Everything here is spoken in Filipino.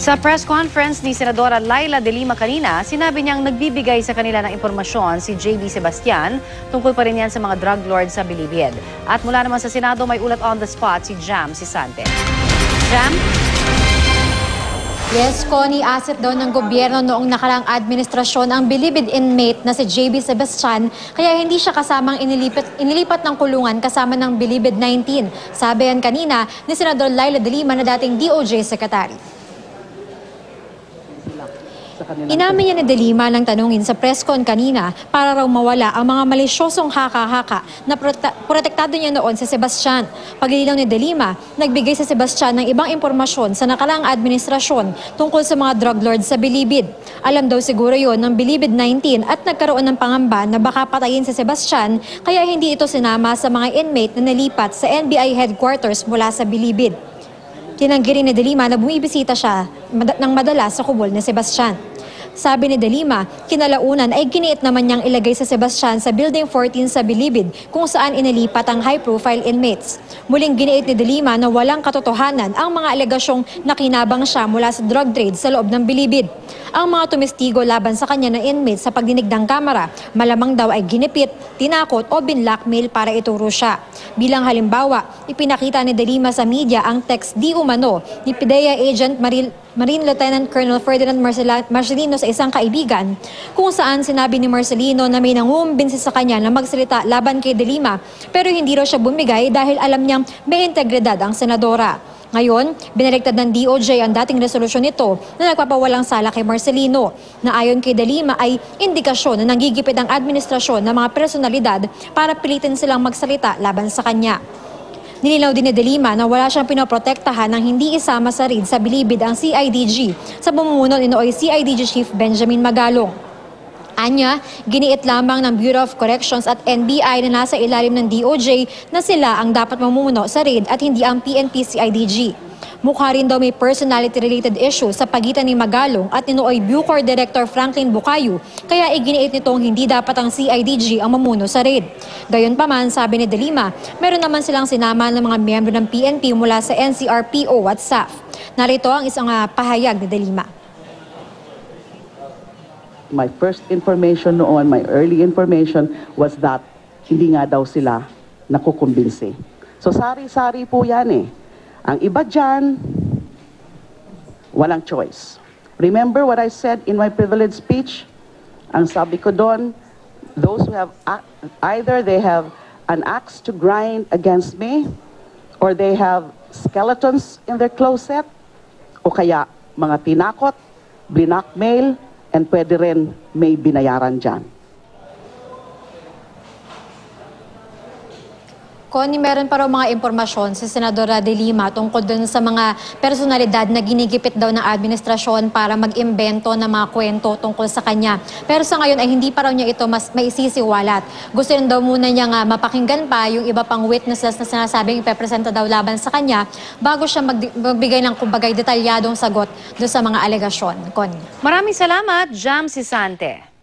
Sa press conference ni Senadora Laila De Lima kanina, sinabi niyang nagbibigay sa kanila ng impormasyon si JB Sebastian tungkol pa rin yan sa mga drug lords sa Bilibid. At mula naman sa Senado, may ulat on the spot si Jam Sisante. Jam? Yes, Connie, asset daw ng gobyerno noong nakaraang administrasyon ang Bilibid inmate na si JB Sebastian, kaya hindi siya kasamang inilipat ng kulungan kasama ng Bilibid 19. Sabi yan kanina ni Senador Laila De Lima na dating DOJ Secretary. Inamin niya ni De Lima nang tanungin sa presscon kanina para raw mawala ang mga malisyosong haka-haka na protektado niya noon si Sebastian. Paglilinaw ni De Lima, nagbigay si Sebastian ng ibang impormasyon sa nakaraang administrasyon tungkol sa mga drug lords sa Bilibid. Alam daw siguro yon ng Bilibid 19 at nagkaroon ng pangamba na baka patayin si Sebastian kaya hindi ito sinama sa mga inmate na nalipat sa NBI headquarters mula sa Bilibid. Tinanggi rin ni De Lima na bumibisita siya ng madalas sa kubol ni Sebastian. Sabi ni De Lima, kinalaunan ay giniit naman niyang ilagay sa Sebastian sa Building 14 sa Bilibid kung saan inilipat ang high-profile inmates. Muling giniit ni De Lima na walang katotohanan ang mga alegasyong nakinabang siya mula sa drug trade sa loob ng Bilibid. Ang mga tumistigo laban sa kanya ng inmates sa pagdinig ng kamera, malamang daw ay ginipit, tinakot o binlockmail para ituro siya. Bilang halimbawa, ipinakita ni De Lima sa media ang text di umano ni PIDEA Agent Marine Lieutenant Colonel Ferdinand Marcelino sa isang kaibigan, kung saan sinabi ni Marcelino na may nangumbinsi sa kanya na magsalita laban kay De Lima pero hindi raw siya bumigay dahil alam niyang may integridad ang senadora. Ngayon, binaliktad ng DOJ ang dating resolusyon nito na nagpapawalang sala kay Marcelino na ayon kay De Lima ay indikasyon na nanggigipit ang administrasyon ng mga personalidad para pilitin silang magsalita laban sa kanya. Nilinaw din ni De Lima na wala siyang pinoprotektahan ng hindi isama sa raid sa Bilibid ang CIDG sa pamumuno ni nooy CIDG Chief Benjamin Magalong. Anya, giniit lamang ng Bureau of Corrections at NBI na nasa ilalim ng DOJ na sila ang dapat mamumuno sa raid at hindi ang PNP-CIDG. Mukha rin daw may personality-related issue sa pagitan ni Magalong at ni nooy Bucor Director Franklin Bukayo, kaya iginiit nitong hindi dapat ang CIDG ang mamuno sa raid. Gayunpaman, sabi ni De Lima, meron naman silang sinama ng mga miyembro ng PNP mula sa NCRPO at SAF. Narito ang isang pahayag ni De Lima. My first information noon, my early information was that hindi nga daw sila nakukumbinsi. So sari-sari po yan eh. Ang iba dyan, walang choice. Remember what I said in my privilege speech? Ang sabi ko doon, those who have either they have an axe to grind against me or they have skeletons in their closet o kaya mga tinakot, blackmail, and pwede rin may binayaran dyan. Connie, meron pa raw mga impormasyon si Senadora De Lima tungkol dun sa mga personalidad na ginigipit daw ng administrasyon para mag-imbento ng mga kwento tungkol sa kanya. Pero sa ngayon ay hindi pa raw niya ito mas maisisiwalat. Gusto rin daw muna niya nga mapakinggan pa yung iba pang witnesses na sinasabing ipepresenta daw laban sa kanya bago siya magbigay ng kumbagay detalyadong sagot doon sa mga alegasyon. Connie. Maraming salamat, Jam Sisante.